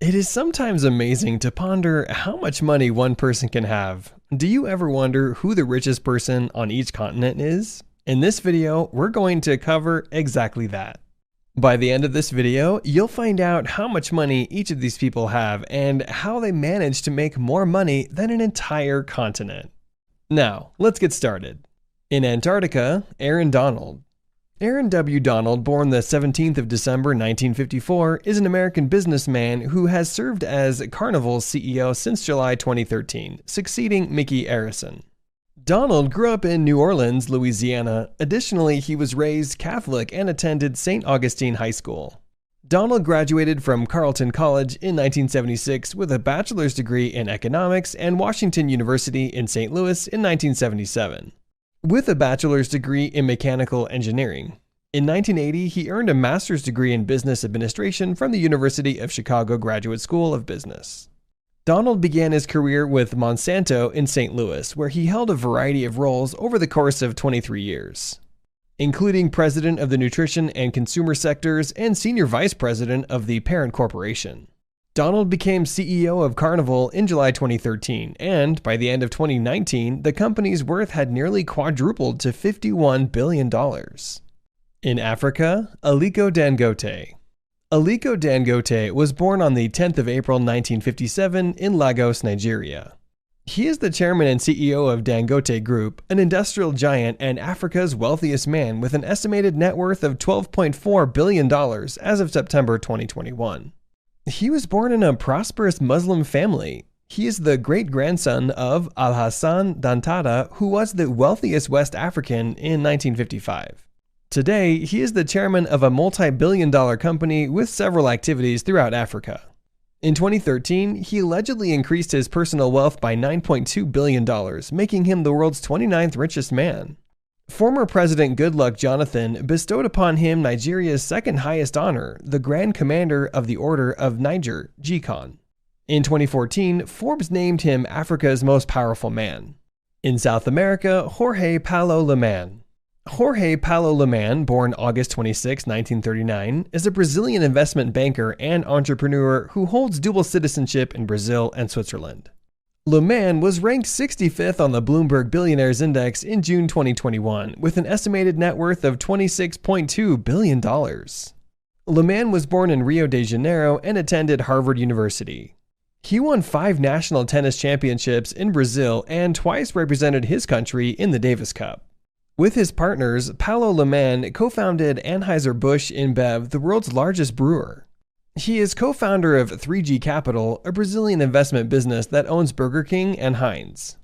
It is sometimes amazing to ponder how much money one person can have. Do you ever wonder who the richest person on each continent is? In this video, we're going to cover exactly that. By the end of this video, you'll find out how much money each of these people have and how they manage to make more money than an entire continent. Now, let's get started. In Antarctica, Aaron Donald. Aaron W. Donald, born the 17th of December 1954, is an American businessman who has served as Carnival's CEO since July 2013, succeeding Mickey Arison. Donald grew up in New Orleans, Louisiana. Additionally, he was raised Catholic and attended St. Augustine High School. Donald graduated from Carleton College in 1976 with a bachelor's degree in economics and Washington University in St. Louis in 1977. With a bachelor's degree in mechanical engineering. In 1980, he earned a master's degree in business administration from the University of Chicago Graduate School of Business. Donald began his career with Monsanto in St. Louis, where he held a variety of roles over the course of 23 years, including president of the nutrition and consumer sectors and senior vice president of the parent corporation. Donald became CEO of Carnival in July 2013, and by the end of 2019, the company's worth had nearly quadrupled to $51 billion. In Africa, Aliko Dangote. Aliko Dangote was born on the 10th of April 1957 in Lagos, Nigeria. He is the chairman and CEO of Dangote Group, an industrial giant and Africa's wealthiest man with an estimated net worth of $12.4 billion as of September 2021. He was born in a prosperous Muslim family. He is the great-grandson of Alhassan Dantada, who was the wealthiest West African in 1955. Today, he is the chairman of a multi-billion-dollar company with several activities throughout Africa. In 2013, he allegedly increased his personal wealth by $9.2 billion, making him the world's 29th richest man. Former President Goodluck Jonathan bestowed upon him Nigeria's second highest honor, the Grand Commander of the Order of Niger, GCON. In 2014, Forbes named him Africa's most powerful man. In South America, Jorge Paulo Lemann. Jorge Paulo Lemann, born August 26, 1939, is a Brazilian investment banker and entrepreneur who holds dual citizenship in Brazil and Switzerland. Lemann was ranked 65th on the Bloomberg Billionaires Index in June 2021 with an estimated net worth of $26.2 billion. Lemann was born in Rio de Janeiro and attended Harvard University. He won 5 national tennis championships in Brazil and twice represented his country in the Davis Cup. With his partners, Paulo Lemann co-founded Anheuser-Busch InBev, the world's largest brewer. He is co-founder of 3G Capital, a Brazilian investment business that owns Burger King and Heinz.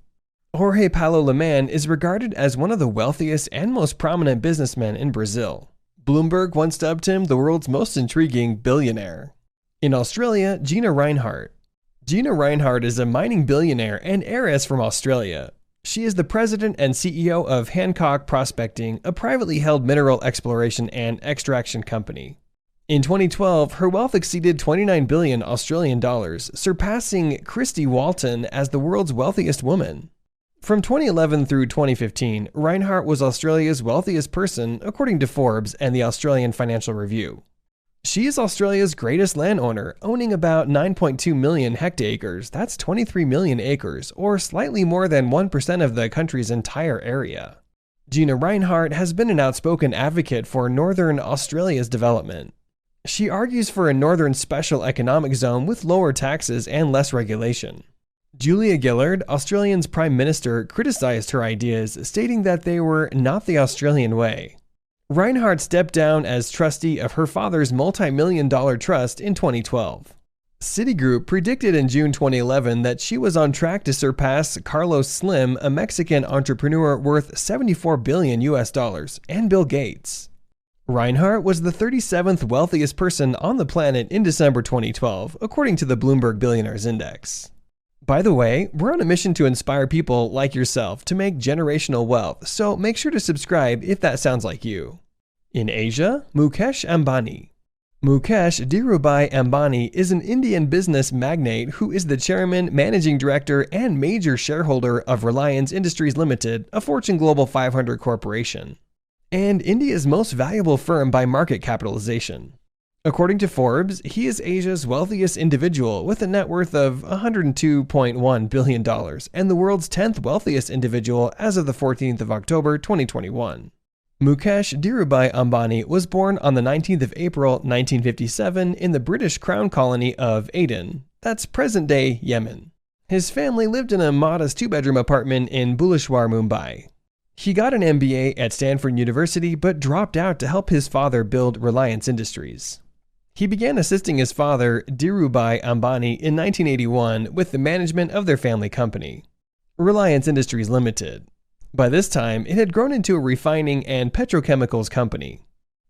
Jorge Paulo Lemann is regarded as one of the wealthiest and most prominent businessmen in Brazil. Bloomberg once dubbed him the world's most intriguing billionaire. In Australia, Gina Rinehart. Gina Rinehart is a mining billionaire and heiress from Australia. She is the president and CEO of Hancock Prospecting, a privately held mineral exploration and extraction company. In 2012, her wealth exceeded 29 billion Australian dollars, surpassing Christy Walton as the world's wealthiest woman. From 2011 through 2015, Rinehart was Australia's wealthiest person, according to Forbes and the Australian Financial Review. She is Australia's greatest landowner, owning about 9.2 million hectares, that's 23 million acres, or slightly more than 1% of the country's entire area. Gina Rinehart has been an outspoken advocate for Northern Australia's development. She argues for a Northern Special Economic Zone with lower taxes and less regulation. Julia Gillard, Australia's Prime Minister, criticized her ideas, stating that they were not the Australian way. Rinehart stepped down as trustee of her father's multi-million-dollar trust in 2012. Citigroup predicted in June 2011 that she was on track to surpass Carlos Slim, a Mexican entrepreneur worth $74 billion and Bill Gates. Rinehart was the 37th wealthiest person on the planet in December 2012, according to the Bloomberg Billionaires Index. By the way, we're on a mission to inspire people like yourself to make generational wealth, so make sure to subscribe if that sounds like you. In Asia, Mukesh Ambani. Mukesh Dhirubhai Ambani is an Indian business magnate who is the chairman, managing director, and major shareholder of Reliance Industries Limited, a Fortune Global 500 corporation, and India's most valuable firm by market capitalization. According to Forbes, he is Asia's wealthiest individual with a net worth of $102.1 billion and the world's 10th wealthiest individual as of the 14th of October 2021. Mukesh Dhirubhai Ambani was born on the 19th of April 1957 in the British Crown colony of Aden, that's present-day Yemen. His family lived in a modest two-bedroom apartment in Bhuleshwar, Mumbai. He got an MBA at Stanford University but dropped out to help his father build Reliance Industries. He began assisting his father, Dhirubhai Ambani, in 1981 with the management of their family company, Reliance Industries Limited. By this time, it had grown into a refining and petrochemicals company.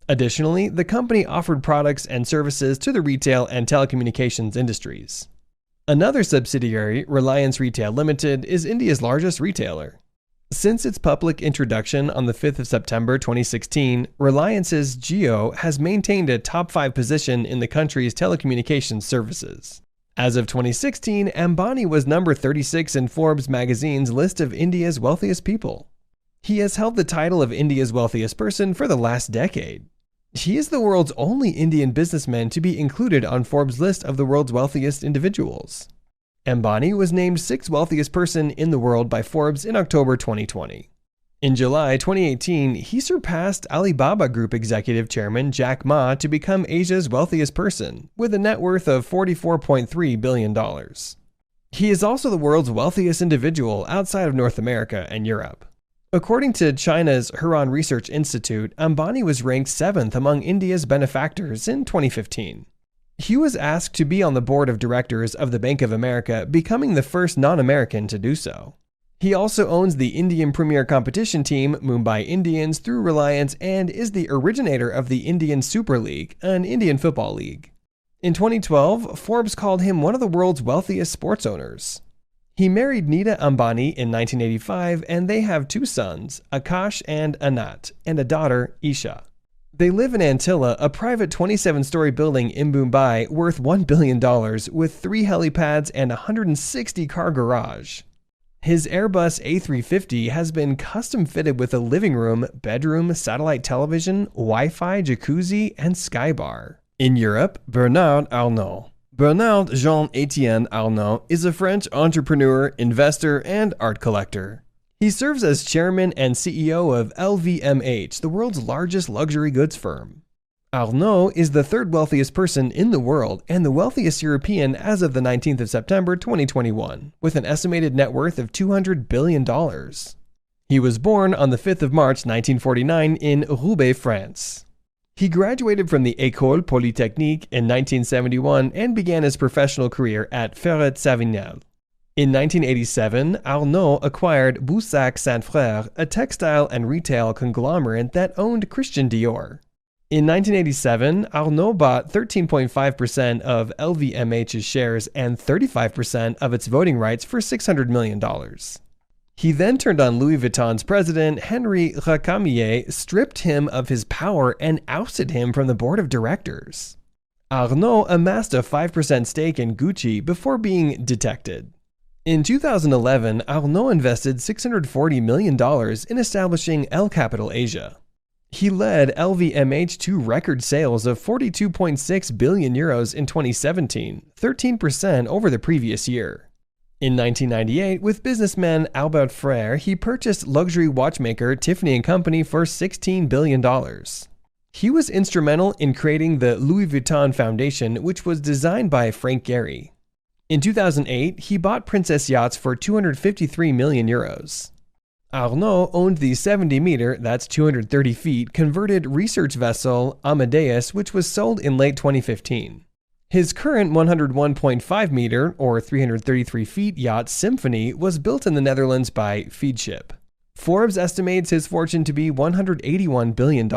Additionally, the company offered products and services to the retail and telecommunications industries. Another subsidiary, Reliance Retail Limited, is India's largest retailer. Since its public introduction on the 5th of September 2016, Reliance's Jio has maintained a top 5 position in the country's telecommunications services. As of 2016, Ambani was number 36 in Forbes magazine's list of India's wealthiest people. He has held the title of India's wealthiest person for the last decade. He is the world's only Indian businessman to be included on Forbes' list of the world's wealthiest individuals. Ambani was named 6th wealthiest person in the world by Forbes in October 2020. In July 2018, he surpassed Alibaba Group Executive Chairman Jack Ma to become Asia's wealthiest person, with a net worth of $44.3 billion. He is also the world's wealthiest individual outside of North America and Europe. According to China's Huron Research Institute, Ambani was ranked 7th among India's benefactors in 2015. He was asked to be on the board of directors of the Bank of America, becoming the first non-American to do so. He also owns the Indian premier competition team, Mumbai Indians, through Reliance and is the originator of the Indian Super League, an Indian football league. In 2012, Forbes called him one of the world's wealthiest sports owners. He married Nita Ambani in 1985, and they have 2 sons, Akash and Anat, and a daughter, Isha. They live in Antilla, a private 27-story building in Mumbai worth $1 billion with 3 helipads and a 160-car garage. His Airbus A350 has been custom fitted with a living room, bedroom, satellite television, Wi-Fi, jacuzzi, and skybar. In Europe, Bernard Arnault. Bernard Jean-Étienne Arnault is a French entrepreneur, investor, and art collector. He serves as chairman and CEO of LVMH, the world's largest luxury goods firm. Arnault is the 3rd wealthiest person in the world and the wealthiest European as of the 19th of September 2021, with an estimated net worth of $200 billion. He was born on the 5th of March 1949 in Roubaix, France. He graduated from the École Polytechnique in 1971 and began his professional career at Ferret-Savinel. In 1987, Arnault acquired Boussac Saint-Frère, a textile and retail conglomerate that owned Christian Dior. In 1987, Arnault bought 13.5% of LVMH's shares and 35% of its voting rights for $600 million. He then turned on Louis Vuitton's president, Henri Racamier, stripped him of his power, and ousted him from the board of directors. Arnault amassed a 5% stake in Gucci before being detected. In 2011, Arnault invested $640 million in establishing L Capital Asia. He led LVMH to record sales of 42.6 billion euros in 2017, 13% over the previous year. In 1998, with businessman Albert Frère, he purchased luxury watchmaker Tiffany & Company for $16 billion. He was instrumental in creating the Louis Vuitton Foundation, which was designed by Frank Gehry. In 2008, he bought Princess Yachts for 253 million euros. Arnault owned the 70-meter, that's 230 feet, converted research vessel Amadeus, which was sold in late 2015. His current 101.5-meter, or 333 feet, yacht Symphony was built in the Netherlands by Feedship. Forbes estimates his fortune to be $181 billion.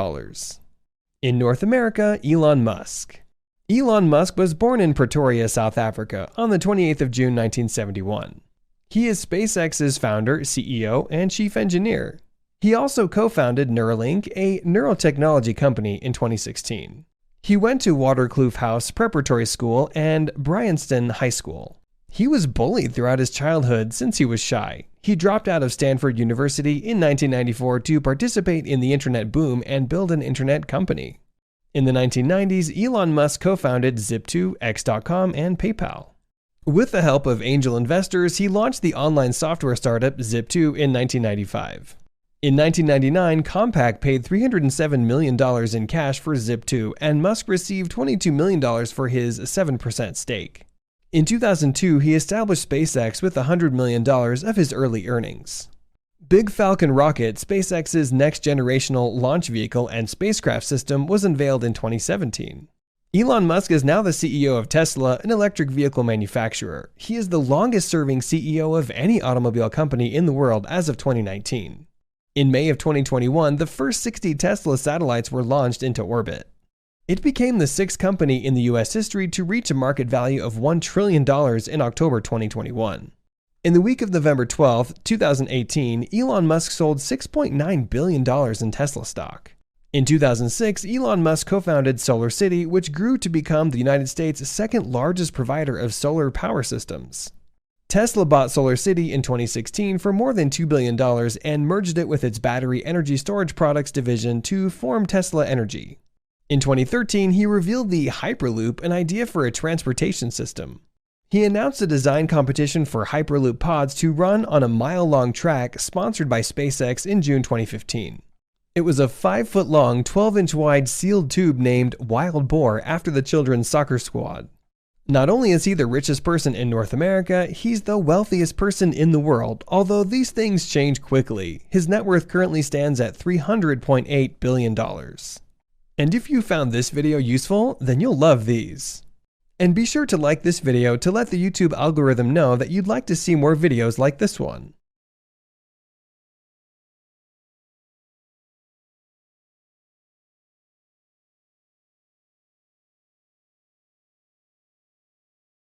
In North America, Elon Musk. Elon Musk was born in Pretoria, South Africa, on the 28th of June 1971. He is SpaceX's founder, CEO, and chief engineer. He also co-founded Neuralink, a neurotechnology company, in 2016. He went to Waterkloof House Preparatory School and Bryanston High School. He was bullied throughout his childhood since he was shy. He dropped out of Stanford University in 1994 to participate in the internet boom and build an internet company. In the 1990s, Elon Musk co-founded Zip2, X.com, and PayPal. With the help of angel investors, he launched the online software startup Zip2 in 1995. In 1999, Compaq paid $307 million in cash for Zip2, and Musk received $22 million for his 7% stake. In 2002, he established SpaceX with $100 million of his early earnings. Big Falcon rocket, SpaceX's next-generational launch vehicle and spacecraft system, was unveiled in 2017. Elon Musk is now the CEO of Tesla, an electric vehicle manufacturer. He is the longest-serving CEO of any automobile company in the world as of 2019. In May of 2021, the first 60 Tesla satellites were launched into orbit. It became the sixth company in the US history to reach a market value of $1 trillion in October 2021. In the week of November 12, 2018, Elon Musk sold $6.9 billion in Tesla stock. In 2006, Elon Musk co-founded SolarCity, which grew to become the United States' second largest provider of solar power systems. Tesla bought SolarCity in 2016 for more than $2 billion and merged it with its battery energy storage products division to form Tesla Energy. In 2013, he revealed the Hyperloop, an idea for a transportation system. He announced a design competition for Hyperloop pods to run on a mile-long track sponsored by SpaceX in June 2015. It was a 5-foot-long, 12-inch wide sealed tube named Wild Boar after the children's soccer squad. Not only is he the richest person in North America, he's the wealthiest person in the world, although these things change quickly. His net worth currently stands at $300.8 billion. And if you found this video useful, then you'll love these. And be sure to like this video to let the YouTube algorithm know that you'd like to see more videos like this one.